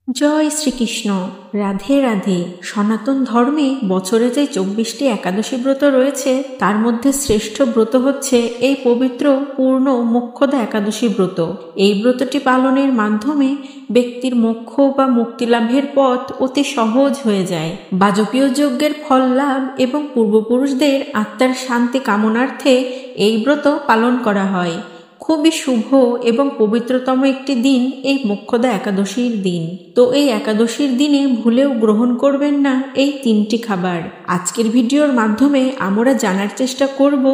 জয় শ্রীকৃষ্ণ। রাধে রাধে। সনাতন ধর্মে বছরে যে 24টি একাদশী ব্রত রয়েছে তার মধ্যে শ্রেষ্ঠ ব্রত হচ্ছে এই পবিত্র পূর্ণ মোক্ষদা একাদশী ব্রত। এই ব্রতটি পালনের মাধ্যমে ব্যক্তির মোক্ষ বা মুক্তিলাভের পথ অতি সহজ হয়ে যায়। বাজপেয় যজ্ঞের ফল লাভ এবং পূর্বপুরুষদের আত্মার শান্তি কামনার্থে এই ব্রত পালন করা হয়। খুবই শুভ এবং পবিত্রতম একটি দিন এই মোক্ষদা একাদশীর দিন। তো এই একাদশীর দিনে ভুলেও গ্রহণ করবেন না এই 3টি খাবার। আজকের ভিডিওর মাধ্যমে আমরা জানার চেষ্টা করব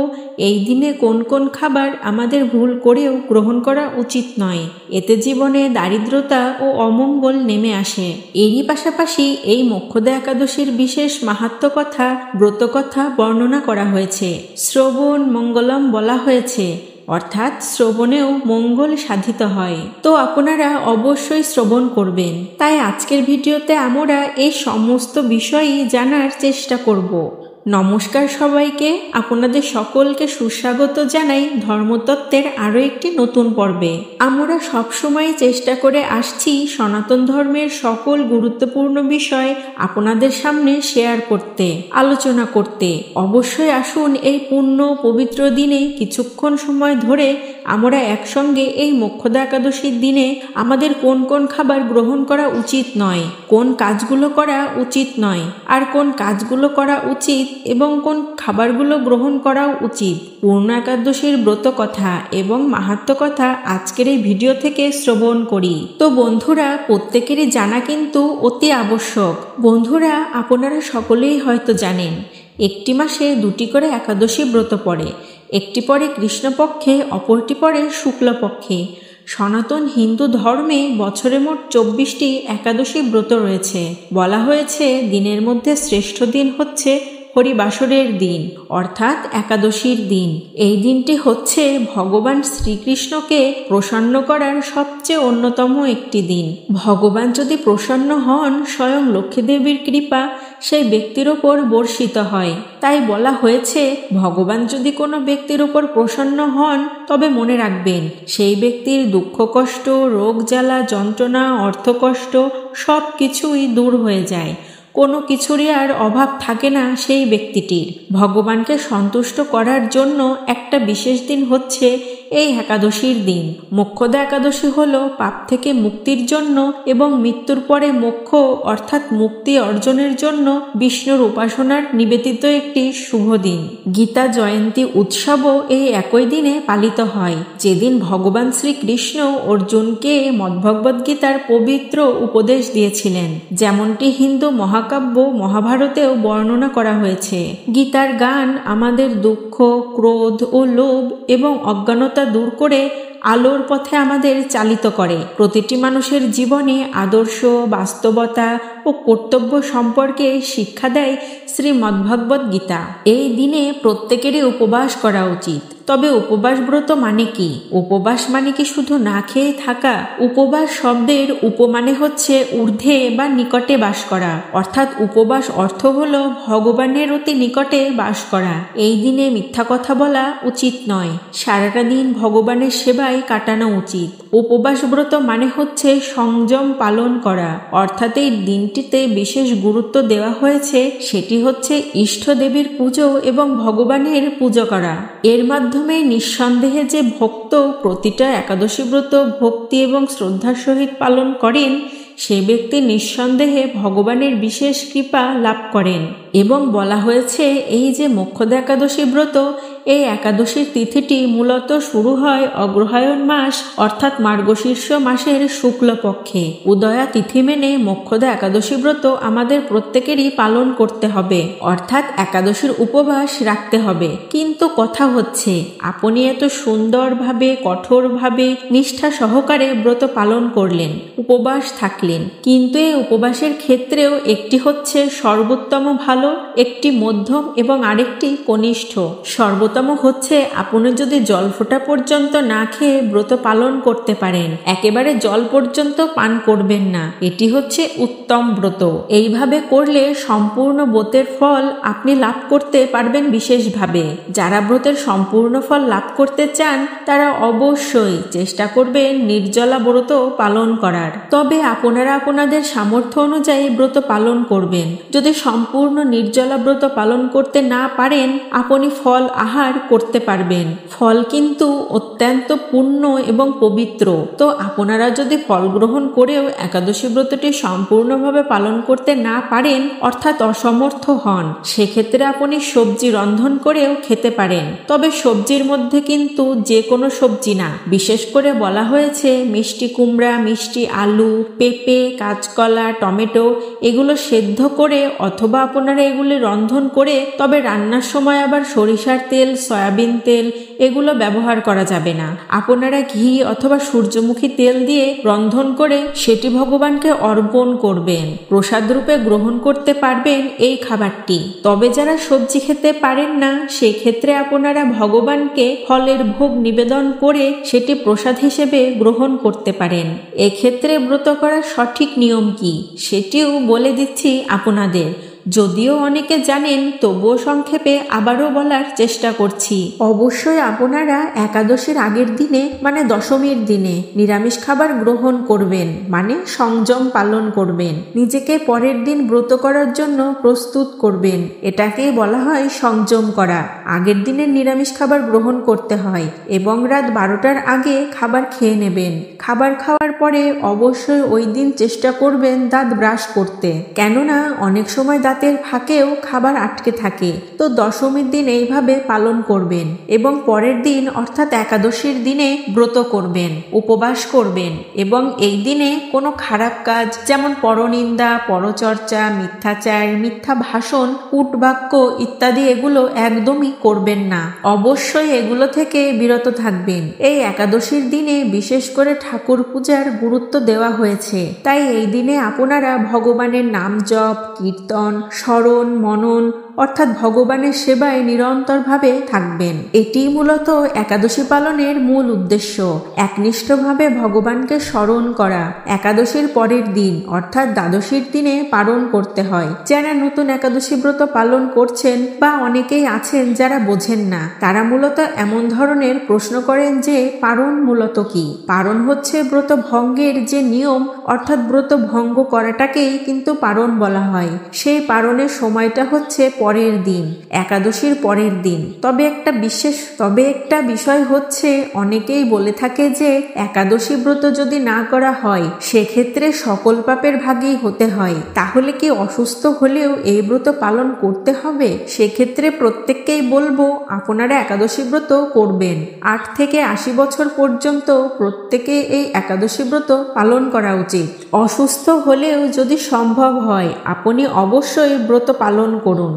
এই দিনে কোন কোন খাবার আমাদের ভুল করেও গ্রহণ করা উচিত নয়। এতে জীবনে দারিদ্রতা ও অমঙ্গল নেমে আসে। এরই পাশাপাশি এই মোক্ষদা একাদশীর বিশেষ মাহাত্ম্য কথা, ব্রত কথা বর্ণনা করা হয়েছে। শ্রবণ মঙ্গলম বলা হয়েছে, অর্থাৎ শ্রবণেও মঙ্গল সাধিত হয়। তো আপনারা অবশ্যই শ্রবণ করবেন। তাই আজকের ভিডিওতে আমরা এই সমস্ত বিষয়ই জানার চেষ্টা করব। নমস্কার সবাইকে, আপনাদের সকলকে সুস্বাগত জানাই ধর্মতত্ত্বের আরও একটি নতুন পর্বে। আমরা সবসময় চেষ্টা করে আসছি সনাতন ধর্মের সকল গুরুত্বপূর্ণ বিষয় আপনাদের সামনে শেয়ার করতে, আলোচনা করতে। অবশ্যই আসুন এই পূর্ণ পবিত্র দিনে কিছুক্ষণ সময় ধরে আমরা একসঙ্গে এই মোক্ষদা একাদশীর দিনে আমাদের কোন কোন খাবার গ্রহণ করা উচিত নয়, কোন কাজগুলো করা উচিত নয়, আর কোন কাজগুলো করা উচিত এবং কোন খাবারগুলো গ্রহণ করাও উচিত, পূর্ণ একাদশীর ব্রত কথা এবং মাহাত্ম্য কথা আজকের এই ভিডিও থেকে শ্রবণ করি। তো বন্ধুরা, প্রত্যেকেরই জানা কিন্তু অতি আবশ্যক। বন্ধুরা, আপনারা সকলেই হয়তো জানেন একটি মাসে 2টি করে একাদশী ব্রত পড়ে। একটি পরে কৃষ্ণপক্ষে, অপরটি পরে শুক্লপক্ষে। সনাতন হিন্দু ধর্মে বছরে মোট 24টি একাদশী ব্রত রয়েছে। বলা হয়েছে দিনের মধ্যে শ্রেষ্ঠ দিন হচ্ছে হরিবাসরের দিন, অর্থাৎ একাদশীর দিন। এই দিনটি হচ্ছে ভগবান শ্রীকৃষ্ণকে প্রসন্ন করার সবচেয়ে অন্যতম একটি দিন। ভগবান যদি প্রসন্ন হন, স্বয়ং লক্ষ্মীদেবীর কৃপা সেই ব্যক্তির ওপর বর্ষিত হয়। তাই বলা হয়েছে ভগবান যদি কোনো ব্যক্তির ওপর প্রসন্ন হন তবে মনে রাখবেন সেই ব্যক্তির দুঃখ কষ্ট, রোগ জ্বালা যন্ত্রণা, অর্থকষ্ট সব কিছুই দূর হয়ে যায়। কোনো কিছুরই আর অভাব থাকে না সেই ব্যক্তিটির। ভগবানকে সন্তুষ্ট করার জন্য একটা বিশেষ দিন হচ্ছে এই একাদশীর দিন। মোক্ষদা একাদশী হলো পাপ থেকে মুক্তির জন্য এবং মৃত্যুর পরে মোক্ষ অর্থাৎ মুক্তি অর্জনের জন্য বিষ্ণুর উপাসনার নিবেদিত একটি শুভ দিন। গীতা জয়ন্তী উৎসবও এই একই দিনে পালিত হয়, যেদিন ভগবান শ্রীকৃষ্ণ অর্জুনকে মদ্ভগবদ্গীতার পবিত্র উপদেশ দিয়েছিলেন, যেমনটি হিন্দু মহাকাব্য মহাভারতেও বর্ণনা করা হয়েছে। গীতার গান আমাদের দুঃখ, ক্রোধ ও লোভ এবং অজ্ঞানতা দূর করে আলোর পথে আমাদের চালিত করে। প্রতিটি মানুষের জীবনে আদর্শ, বাস্তবতা ও কর্তব্য সম্পর্কে শিক্ষা দেয় শ্রীমদ্ভগবদ্গীতা। এই দিনে প্রত্যেকেরই উপবাস করা উচিত। তবে উপবাস ব্রত মানে কি? উপবাস মানে কি শুধু না খেয়ে থাকা? উপবাস শব্দের উপমানে হচ্ছে ঊর্ধ্বে বা নিকটে বাস করা, অর্থাৎ উপবাস অর্থ হলো ভগবানের অতি নিকটে বাস করা। এই দিনে মিথ্যা কথা বলা উচিত নয়। সারাটা দিন ভগবানের সেবায় কাটানো উচিত। উপবাস ব্রত মানে হচ্ছে সংযম পালন করা, অর্থাৎ এই দিনটিতে বিশেষ গুরুত্ব দেওয়া হয়েছে সেটি হচ্ছে ইষ্ট দেবীর পুজো এবং ভগবানের পুজো করা। এর মাধ্যমে নিঃসন্দেহে যে ভক্ত প্রতিটা একাদশী ব্রত ভক্তি এবং শ্রদ্ধার সহিত পালন করেন সে ব্যক্তি নিঃসন্দেহে ভগবানের বিশেষ কৃপা লাভ করেন। এবং বলা হয়েছে এই যে মোক্ষদা একাদশী ব্রত, এই একাদশীর তিথিটি মূলত শুরু হয় অগ্রহায়ণ মাস অর্থাৎ মার্গশীর্ষ মাসের শুক্লপক্ষে। উদয়া তিথি মেনে মোক্ষদা একাদশী ব্রত আমাদের প্রত্যেকেরই পালন করতে হবে, অর্থাৎ একাদশীর উপবাস রাখতে হবে। কিন্তু কথা হচ্ছে আপনি এত সুন্দরভাবে, কঠোরভাবে, নিষ্ঠা সহকারে ব্রত পালন করলেন, উপবাস থাকলেন, কিন্তু এই উপবাসের ক্ষেত্রেও একটি হচ্ছে সর্বোত্তম ভালো ভালো, একটি মধ্যম এবং আরেকটি কনিষ্ঠ। সর্বোত্তম হচ্ছে আপনি যদি জল ফোঁটা পর্যন্ত না খেয়ে ব্রত পালন করতে পারেন, একেবারে জল পর্যন্ত পান করবেন না, এটি হচ্ছে উত্তম ব্রত। এইভাবে করলে সম্পূর্ণ ব্রতের ফল আপনি লাভ করতে পারবেন বিশেষভাবে। যারা ব্রতের সম্পূর্ণ ফল লাভ করতে চান তারা অবশ্যই চেষ্টা করবেন নির্জলা ব্রত পালন করার। তবে আপনারা আপনাদের সামর্থ্য অনুযায়ী ব্রত পালন করবেন। যদি সম্পূর্ণ নির্জলা ব্রত পালন করতে না পারেন, আপনি ফল আহার করতে পারবেন। ফল কিন্তু অত্যন্ত পূর্ণ এবং পবিত্র। তো আপনারা যদি ফল গ্রহণ করেও একাদশী ব্রতটি সম্পূর্ণভাবে পালন করতে না পারেন, অর্থাৎ অসমর্থ হন, সেক্ষেত্রে আপনি সবজি রন্ধন করেও খেতে পারেন। তবে সবজির মধ্যে কিন্তু যে কোনো সবজি না, বিশেষ করে বলা হয়েছে মিষ্টি কুমড়া, মিষ্টি আলু, পেঁপে, কাঁচকলা, টমেটো এগুলো সেদ্ধ করে অথবা আপনারা এগুলি রন্ধন করে, তবে রান্নার সময় আবার সরিষার তেল, সয়াবিন তেল এগুলো ব্যবহার করা যাবে না। আপনারা ঘি অথবা সূর্যমুখী তেল দিয়ে রন্ধন করে সেটি ভগবানকে অর্পণ করবেন, প্রসাদ রূপে গ্রহণ করতে পারবেন এই খাবারটি। তবে যারা সবজি খেতে পারেন না, সেই ক্ষেত্রে আপনারা ভগবানকে ফলের ভোগ নিবেদন করে সেটি প্রসাদ হিসেবে গ্রহণ করতে পারেন। এক্ষেত্রে ব্রত করার সঠিক নিয়ম কি সেটিও বলে দিচ্ছি আপনাদের। যদিও অনেকে জানেন, তবুও সংক্ষেপে আবারও বলার চেষ্টা করছি। অবশ্যই আপনারা একাদশীর আগের দিনে মানে দশমীর দিনে নিরামিষ খাবার গ্রহণ করবেন, মানে সংযম পালন করবেন। নিজেকে পরের দিন ব্রত করার জন্য প্রস্তুত করবেন, এটাকেই বলা হয় সংযম করা। আগের দিনের নিরামিষ খাবার গ্রহণ করতে হয় এবং রাত 12টার আগে খাবার খেয়ে নেবেন। খাবার খাওয়ার পরে অবশ্যই ওই দিন চেষ্টা করবেন দাঁত ব্রাশ করতে, কেননা অনেক সময় দাঁতের ফাঁকেও খাবার আটকে থাকে। তো দশমীর দিন এইভাবে পালন করবেন এবং পরের দিন অর্থাৎ একাদশীর দিনে ব্রত করবেন, উপবাস করবেন এবং এই দিনে কোনো খারাপ কাজ যেমন পরনিন্দা, পরচর্চা, মিথ্যাচার, মিথ্যা ভাষণ, কূটবাক্য ইত্যাদি এগুলো একদমই করবেন না। অবশ্যই এগুলো থেকে বিরত থাকবেন। এই একাদশীর দিনে বিশেষ করে ঠাকুর পূজার গুরুত্ব দেওয়া হয়েছে, তাই এই দিনে আপনারা ভগবানের নাম জপ, কীর্তন, স্মরণ, মনন অর্থাৎ ভগবানের সেবায় নিরন্তরভাবে থাকবেন। এটি মূলত একাদশী পালনের মূল উদ্দেশ্য, একনিষ্ঠভাবে ভগবানকে স্মরণ করা। একাদশীর পরের দিন অর্থাৎ দ্বাদশীর দিনে পালন করতে হয়। যারা নতুন একাদশী ব্রত পালন করছেন বা অনেকেই আছেন যারা বোঝেন না, তারা মূলত এমন ধরনের প্রশ্ন করেন যে পারণ মূলত কি। পারণ হচ্ছে ব্রত ভঙ্গের যে নিয়ম, অর্থাৎ ব্রত ভঙ্গ করাটাকেই কিন্তু পারণ বলা হয়। সেই পারণের সময়টা হচ্ছে পরের দিন, একাদশীর পরের দিন। তবে একটা বিষয় হচ্ছে, অনেকেই বলে থাকে যে একাদশী ব্রত যদি না করা হয় সেক্ষেত্রে সকল পাপের ভাগী হতে হয়। তাহলে কি অসুস্থ হলেও এই ব্রত পালন করতে হবে? সেক্ষেত্রে প্রত্যেককেই বলবো আপনারা একাদশী ব্রত করবেন। 8 থেকে 80 বছর পর্যন্ত প্রত্যেকে এই একাদশী ব্রত পালন করা উচিত। অসুস্থ হলেও যদি সম্ভব হয় আপনি অবশ্যই ব্রত পালন করুন।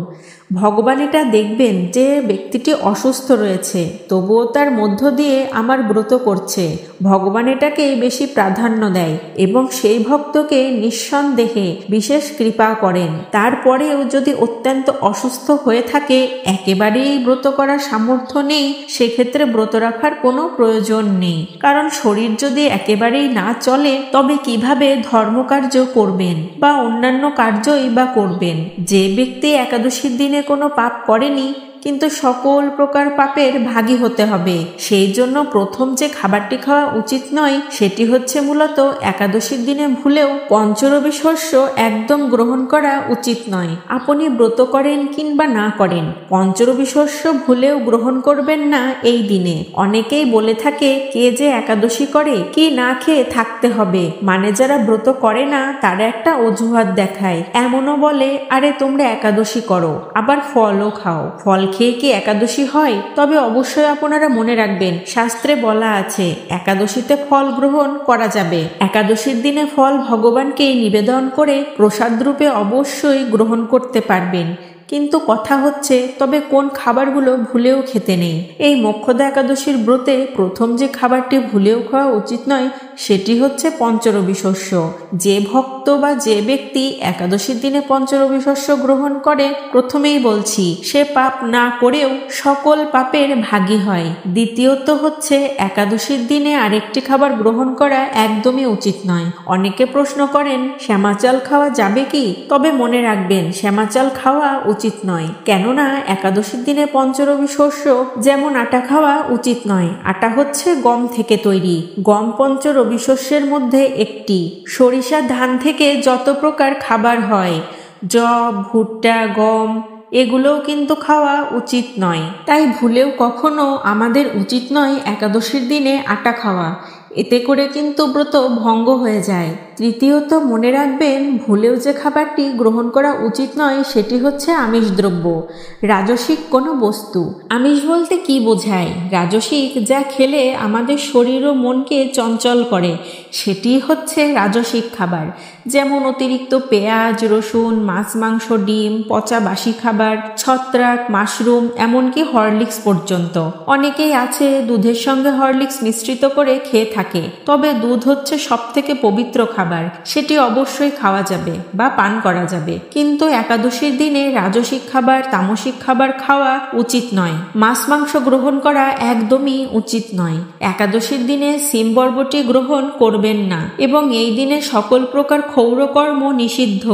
ভগবান এটা দেখবেন যে ব্যক্তিটি অসুস্থ রয়েছে, তবুও তার মধ্য দিয়ে আমার ব্রত করছে। ভগবান এটাকে বেশি প্রাধান্য দেয় এবং সেই ভক্তকে নিঃসন্দেহে বিশেষ কৃপা করেন। তারপরেও যদি অত্যন্ত অসুস্থ হয়ে থাকে, একেবারেই ব্রত করার সামর্থ্য নেই, সেক্ষেত্রে ব্রত রাখার কোনো প্রয়োজন নেই। কারণ শরীর যদি একেবারেই না চলে, তবে কিভাবে ধর্মকার্য করবেন বা অন্যান্য কার্যই বা করবেন? যে ব্যক্তি একাদশীর দিনে কোনো পাপ করেনি কিন্তু সকল প্রকার পাপের ভাগী হতে হবে, সেই জন্য প্রথম যে খাবারটি খাওয়া উচিত নয় সেটি হচ্ছে মূলত একাদশীর দিনে ভুলেও পঞ্চরবি শস্য একদম গ্রহণ করা উচিত নয়। আপনি ব্রত করেন কিংবা না করেন, পঞ্চরবি শস্য ভুলেও গ্রহণ করবেন না এই দিনে। অনেকেই বলে থাকে কে যে একাদশী করে কি না খেয়ে থাকতে হবে, মানে যারা ব্রত করে না তারা একটা অজুহাত দেখায়। এমনও বলে, আরে তোমরা একাদশী করো আবার ফলও খাও, ফল খেয়ে কি একাদশী হয়? তবে অবশ্যই আপনারা মনে রাখবেন, শাস্ত্রে বলা আছে একাদশীতে ফল গ্রহণ করা যাবে। একাদশীর দিনে ফল ভগবানকে নিবেদন করে প্রসাদ রূপে অবশ্যই গ্রহণ করতে পারবেন। কিন্তু কথা হচ্ছে তবে কোন খাবারগুলো ভুলেও খেতে নেই। এই মোক্ষদা একাদশীর ব্রতে প্রথম যে খাবারটি ভুলেও খাওয়া উচিত নয় সেটি হচ্ছে পঞ্চরবি শস্য। যে ভক্ত বা যে ব্যক্তি একাদশীর দিনে পঞ্চরবি শস্য গ্রহণ করে, প্রথমেই বলছি, সে পাপ না করেও সকল পাপের ভাগী হয়। দ্বিতীয়ত হচ্ছে একাদশীর দিনে আরেকটি খাবার গ্রহণ করা একদমই উচিত নয়। অনেকে প্রশ্ন করেন শ্যামা চাল খাওয়া যাবে কি? তবে মনে রাখবেন, শ্যামা চাল খাওয়া উচিত নয়, কেননা একাদশীর দিনে পঞ্চরবি শস্য যেমন আটা খাওয়া উচিত নয়। আটা হচ্ছে গম থেকে তৈরি। গম পঞ্চরবি শস্যের মধ্যে একটি। সরিষা ধান থেকে যত প্রকার খাবার হয়, যব, ভুট্টা, গম, এগুলোও কিন্তু খাওয়া উচিত নয়। তাই ভুলেও কখনো আমাদের উচিত নয় একাদশীর দিনে আটা খাওয়া, এতে করে কিন্তু ব্রত ভঙ্গ হয়ে যায়। তৃতীয়ত মনে রাখবেন, ভুলেও যে খাবারটি গ্রহণ করা উচিত নয় সেটি হচ্ছে আমিষ দ্রব্য, রাজসিক কোনো বস্তু। আমিষ বলতে কি বোঝায়? রাজসিক যা খেলে আমাদের শরীর ও মনকে চঞ্চল করে, সেটি হচ্ছে রাজসিক খাবার। যেমন অতিরিক্ত পেঁয়াজ, রসুন, মাছ, মাংস, ডিম, পচা বাসি খাবার, ছত্রাক, মাশরুম, এমনকি হরলিক্স পর্যন্ত। অনেকেই আছে দুধের সঙ্গে হরলিক্স মিশ্রিত করে খেয়ে থাকে। তবে দুধ হচ্ছে সবথেকে পবিত্র খাবার, সেটি অবশ্যই খাওয়া যাবে বা পান করা যাবে। কিন্তু একাদশীর দিনে রাজসিক খাবার, তামসিক খাবার খাওয়া উচিত নয়। মাছ, মাংস গ্রহণ করা একদমই উচিত নয়। একাদশীর দিনে সিম বরবটি গ্রহণ করবেন না, এবং এই দিনে সকল প্রকার ক্ষৌরকর্ম নিষিদ্ধ,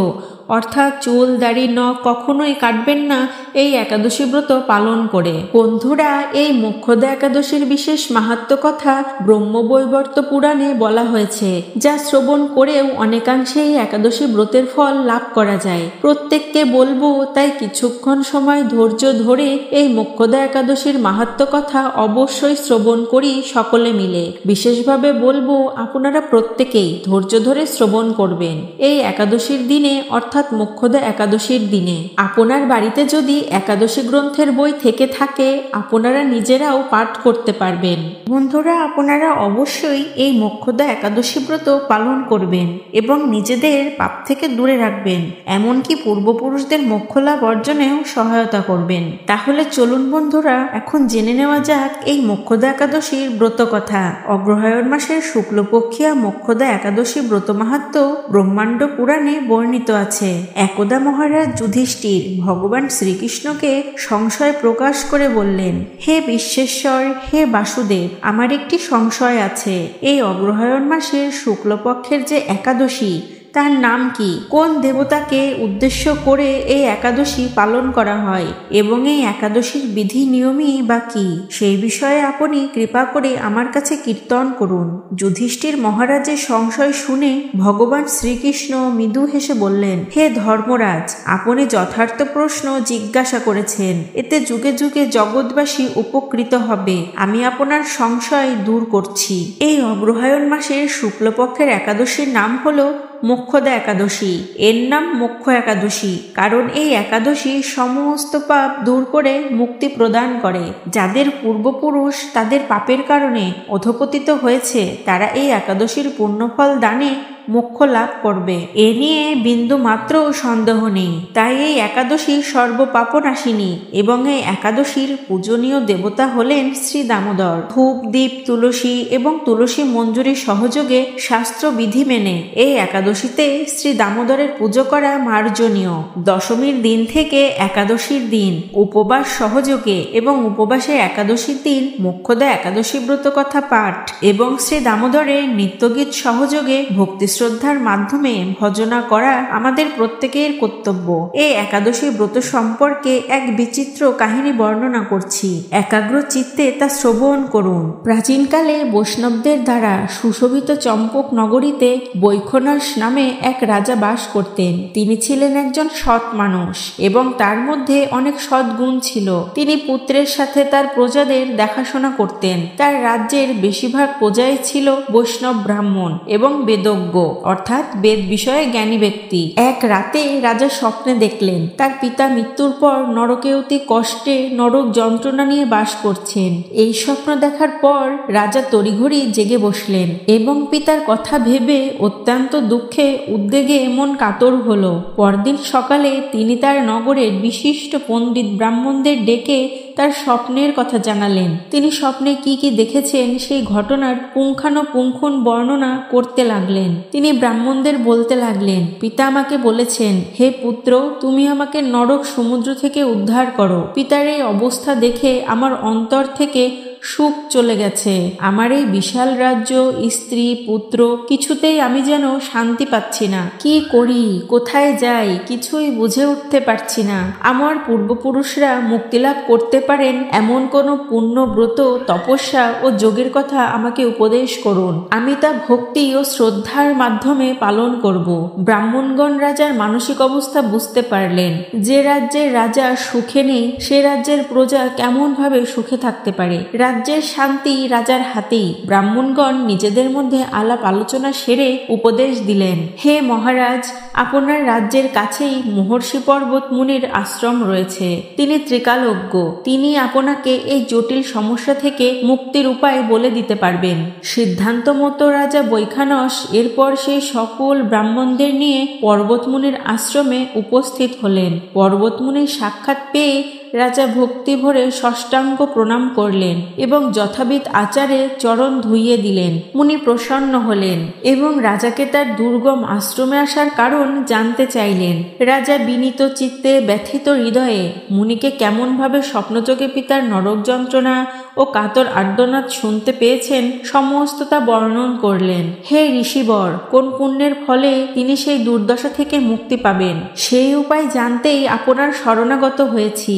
অর্থাৎ চুল, দাড়ি, নখ কখনোই কাটবেন না এই একাদশী ব্রত পালন করে। বন্ধুরা, এই মোক্ষদা একাদশীর বিশেষ মাহাত্ম্য কথা ব্রহ্মবৈবর্ত পুরাণে বলা হয়েছে, যা শ্রবণ করেও অনেকাংশেই একাদশী ব্রতের ফল লাভ করা যায়। প্রত্যেককে বলবো, তাই কিছুক্ষণ সময় ধৈর্য ধরে এই মোক্ষদা একাদশীর মাহাত্ম্য কথা অবশ্যই শ্রবণ করি সকলে মিলে। বিশেষভাবে বলবো, আপনারা প্রত্যেকেই ধৈর্য ধরে শ্রবণ করবেন। এই একাদশীর দিনে, অর্থাৎ মোক্ষদা একাদশীর দিনে আপনার বাড়িতে যদি একাদশী গ্রন্থের বই থেকে থাকে, আপনারা নিজেরাও পাঠ করতে পারবেন। বন্ধুরা, আপনারা অবশ্যই এই মোক্ষদা একাদশী ব্রত পালন করবেন এবং নিজেদের পাপ থেকে দূরে রাখবেন, এমনকি পূর্বপুরুষদের মোক্ষ লাভ অর্জনেও সহায়তা করবেন। তাহলে চলুন বন্ধুরা, এখন জেনে নেওয়া যাক এই মোক্ষদা একাদশীর ব্রত কথা। অগ্রহায়ণ মাসের শুক্লপক্ষিয়া মোক্ষদা একাদশী ব্রত মাহাত্ম্য ব্রহ্মাণ্ড পুরাণে বর্ণিত আছে। একদা মহারাজ যুধিষ্ঠির ভগবান শ্রীকৃষ্ণকে সংশয় প্রকাশ করে বললেন, হে বিশ্বেশ্বর, হে বাসুদেব, আমার একটি সংশয় আছে। এই অগ্রহায়ণ মাসের শুক্লপক্ষের যে একাদশী, তার নাম কি? কোন দেবতাকে উদ্দেশ্য করে এই একাদশী পালন করা হয় এবং এই একাদশীর বিধি নিয়মই বা কি? সেই বিষয়ে আপনি কৃপা করে আমার কাছে কীর্তন করুন। যুধিষ্ঠির মহারাজের সংশয় শুনে ভগবান শ্রীকৃষ্ণ মৃদু হেসে বললেন, হে ধর্মরাজ, আপনি যথার্থ প্রশ্ন জিজ্ঞাসা করেছেন। এতে যুগে যুগে জগৎবাসী উপকৃত হবে। আমি আপনার সংশয় দূর করছি। এই অগ্রহায়ণ মাসের শুক্লপক্ষের একাদশীর নাম হলো মোক্ষদা একাদশী। এর নাম মোক্ষ একাদশী কারণ এই একাদশী সমস্ত পাপ দূর করে মুক্তি প্রদান করে। যাদের পূর্বপুরুষ তাদের পাপের কারণে অধঃপতিত হয়েছে, তারা এই একাদশীর পুণ্যফল দানে মোক্ষ লাভ করবে, এ নিয়ে বিন্দু মাত্র সন্দেহ নেই। তাই এই একাদশী সর্বপাপনাশিনী এবং এই একাদশীর পূজনীয় দেবতা হলেন শ্রী দামোদর। ধূপ, দীপ, তুলসী এবং তুলসী মঞ্জুরি সহযোগে শাস্ত্র বিধি মেনে এই একাদশীতে শ্রী দামোদরের পুজো করা মার্জনীয়। দশমীর দিন থেকে একাদশীর দিন উপবাস সহযোগে এবং উপবাসের একাদশীর দিন মোক্ষদা একাদশী ব্রত কথা পাঠ এবং শ্রী দামোদরের নিত্যগীত সহযোগে ভক্তি শ্রদ্ধার মাধ্যমে ভজনা করা আমাদের প্রত্যেকের কর্তব্য। এই একাদশী ব্রত সম্পর্কে এক বিচিত্র কাহিনী বর্ণনা করছি, একাগ্র চিত্তে তা শ্রবণ করুন। প্রাচীনকালে বৈষ্ণবদের দ্বারা সুশোভিত চম্পক নগরীতে বৈখনাস নামে এক রাজা বাস করতেন। তিনি ছিলেন একজন সৎ মানুষ এবং তার মধ্যে অনেক সদ্গুণ ছিল। তিনি পুত্রের সাথে তার প্রজাদের দেখাশোনা করতেন। তার রাজ্যের বেশিরভাগ প্রজাই ছিল বৈষ্ণব ব্রাহ্মণ এবং বেদজ্ঞ, অর্থাৎ বেদ বিষয়ে জ্ঞানী ব্যক্তি। এক রাতে রাজা স্বপ্নে দেখলেন তার পিতা মৃত্যুর পর নরকে অতি কষ্টে নরক যন্ত্রণা নিয়ে বাস করছেন। এই স্বপ্ন দেখার পর রাজা তড়িঘড়ি জেগে বসলেন এবং পিতার কথা ভেবে অত্যন্ত দুঃখে উদ্বেগে মন কাতর হলো। পরদিন সকালে তিনি তার নগরের বিশিষ্ট পণ্ডিত ব্রাহ্মণদের ডেকে তার স্বপ্নের কথা জানালেন। তিনি স্বপ্নে কি কি দেখেছেন সেই ঘটনার পুঙ্খানুপুঙ্খন বর্ণনা করতে লাগলেন। তিনি ব্রাহ্মণদের বলতে লাগলেন, পিতা আমাকে বলেছেন, হে পুত্র, তুমি আমাকে নরক সমুদ্র থেকে উদ্ধার করো। পিতার এই অবস্থা দেখে আমার অন্তর থেকে সুখ চলে গেছে। আমার এই বিশাল রাজ্য, স্ত্রী, পুত্র, কিছুতেই আমি যেন শান্তি পাচ্ছি না। কি করি, কোথায় যাই, কিছুই বুঝে উঠতে পারছি না। আমার পূর্বপুরুষরা মুক্তিলাভ করতে পারেন এমন কোনো পুণ্য ব্রত, তপস্যা ও যোগের কথা আমাকে উপদেশ করুন। আমি তা ভক্তি ও শ্রদ্ধার মাধ্যমে পালন করব। ব্রাহ্মণগণ রাজার মানসিক অবস্থা বুঝতে পারলেন। যে রাজ্যের রাজা সুখে নেই, সে রাজ্যের প্রজা কেমন ভাবে সুখে থাকতে পারে। রাজ্যের শান্তি রাজার হাতেই। ব্রাহ্মণগণ নিজেদের মধ্যে আলাপ আলোচনা সেরে উপদেশ দিলেন, হে মহারাজ, আপনার রাজ্যের কাছেই মহর্ষি পর্বত মুনির আশ্রম রয়েছে। তিনি ত্রিকালজ্ঞ। তিনি আপনাকে এই জটিল সমস্যা থেকে মুক্তির উপায় বলে দিতে পারবেন। সিদ্ধান্ত মতো রাজা বৈখানস এরপর সেই সকল ব্রাহ্মণদের নিয়ে পর্বতমুনির আশ্রমে উপস্থিত হলেন। পর্বতমুনির সাক্ষাৎ পেয়ে রাজা ভক্তি ভরে ষষ্ঠাঙ্গ প্রণাম করলেন এবং যথাবিধ আচারে চরণ ধুইয়ে দিলেন। মুনি প্রসন্ন হলেন এবং রাজাকে তার দুর্গম আশ্রমে আসার কারণ জানতে চাইলেন। রাজা বিনীত চিত্তে, ব্যথিত হৃদয়ে মুনিকে কেমনভাবে স্বপ্নযোগে পিতার নরক যন্ত্রণা ও কাতর আর্তনাদ শুনতে পেয়েছেন, সমস্ত তা বর্ণন করলেন। হে ঋষিবর, কোন পুণ্যের ফলে তিনি সেই দুর্দশা থেকে মুক্তি পাবেন, সেই উপায় জানতেই আপনার শরণাগত হয়েছি।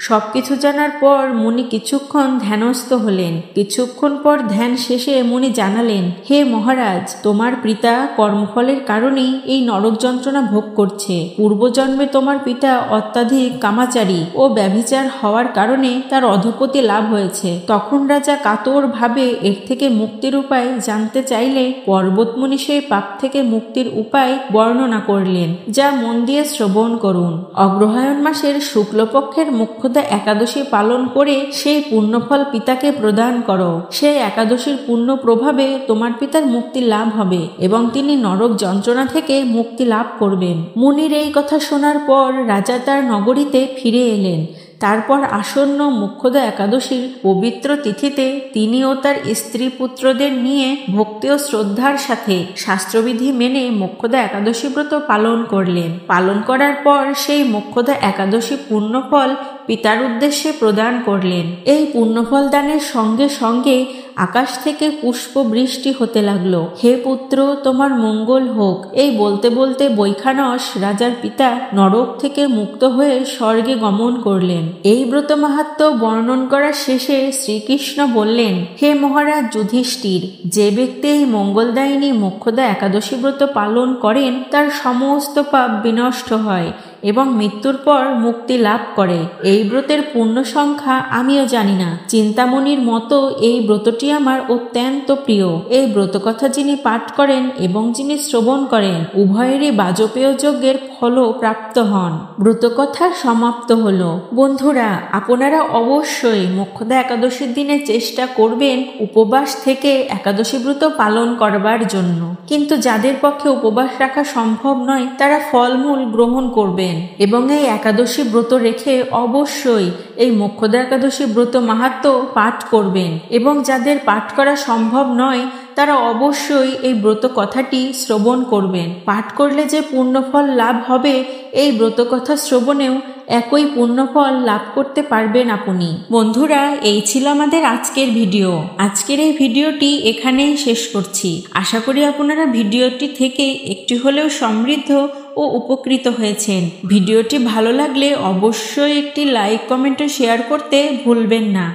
সবকিছু জানার পর মুনি কিছুক্ষণ ধ্যানস্থ হলেন। কিছুক্ষণ পর ধ্যান শেষে মুনি জানালেন, হে মহারাজ, তোমার পিতা কর্মফলের কারণেই এই নরক যন্ত্রণা ভোগ করছে। পূর্বজন্মে তোমার পিতা অত্যাধিক কামাচারী ও ব্যভিচার হওয়ার কারণে তার অধপতি লাভ হয়েছে। তখন রাজা কাতর ভাবে এর থেকে মুক্তির উপায় জানতে চাইলে পর্বতমুনি সেই পাপ থেকে মুক্তির উপায় বর্ণনা করলেন, যা মন দিয়ে শ্রবণ করুন। অগ্রহায়ণ মাসের শুক্লপক্ষের মুখ্য একাদশী পালন করে সেই পুণ্যফল পিতাকে প্রদান করো। সেই একাদশীর পুণ্য প্রভাবে তোমার পিতার মুক্তি লাভ হবে এবং তিনি নরক যন্ত্রণা থেকে মুক্তি লাভ করবেন। মুনির এই কথা শোনার পর রাজা তার নগরীতে ফিরে এলেন। তারপর আসন্ন মোক্ষদা একাদশীর পবিত্র তিথিতে তিনি ও তার স্ত্রী পুত্রদের নিয়ে ভক্তি ও শ্রদ্ধার সাথে শাস্ত্রবিধি মেনে মোক্ষদা একাদশী ব্রত পালন করলেন। পালন করার পর সেই মোক্ষদা একাদশী পুণ্যফল পিতার উদ্দেশ্যে প্রদান করলেন। এই পুণ্যফল দানের সঙ্গে সঙ্গে আকাশ থেকে পুষ্প বৃষ্টি হতে লাগলো। হে পুত্র, তোমার মঙ্গল হোক। এই বলতে বলতে বৈখানস রাজার পিতা নরক থেকে মুক্ত হয়ে স্বর্গে গমন করলেন। এই ব্রত মাহাত্ম্য বর্ণন করার শেষে শ্রীকৃষ্ণ বললেন, হে মহারাজ যুধিষ্ঠির, যে ব্যক্তি এই মঙ্গলদায়িনী মোক্ষদা একাদশী ব্রত পালন করেন তার সমস্ত পাপ বিনষ্ট হয় এবং মৃত্যুর পর মুক্তি লাভ করে। এই ব্রতের পূর্ণ সংখ্যা আমিও জানি না। চিন্তামণির মতো এই ব্রতটি আমার অত্যন্ত প্রিয়। এই ব্রত কথা যিনি পাঠ করেন এবং যিনি শ্রবণ করেন, উভয়েরই বাজপেয় যজ্ঞের ফলও প্রাপ্ত হন। ব্রতকথা সমাপ্ত হলো। বন্ধুরা, আপনারা অবশ্যই মোক্ষদা একাদশীর দিনে চেষ্টা করবেন উপবাস থেকে একাদশী ব্রত পালন করবার জন্য। কিন্তু যাদের পক্ষে উপবাস রাখা সম্ভব নয়, তারা ফলমূল গ্রহণ করবেন এবং এই একাদশী ব্রত রেখে অবশ্যই এই মোক্ষদা একাদশী ব্রত মাহাত্ম্য পাঠ করবেন। এবং যাদের পাঠ করা সম্ভব নয়, তারা অবশ্যই এই ব্রত কথাটি শ্রবণ করবেন। পাঠ করলে যে পুণ্যফল লাভ হবে, এই ব্রত কথা শ্রবণেও একই পুণ্যফল লাভ করতে পারবেন আপনি। বন্ধুরা, এই ছিল আমাদের আজকের ভিডিও। আজকের এই ভিডিওটি এখানেই শেষ করছি। আশা করি আপনারা ভিডিওটি থেকে একটু হলেও সমৃদ্ধ ও উপকৃত হয়েছেন। ভিডিওটি ভালো লাগলে অবশ্যই একটি লাইক, কমেন্ট ও শেয়ার করতে ভুলবেন না।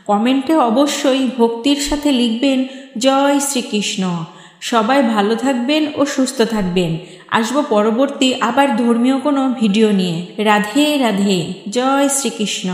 কমেন্টে অবশ্যই ভক্তির সাথে লিখবেন জয় শ্রীকৃষ্ণ। সবাই ভালো থাকবেন ও সুস্থ থাকবেন। আসবো পরবর্তী আবার ধর্মীয় কোনো ভিডিও নিয়ে। রাধে রাধে। জয় শ্রীকৃষ্ণ।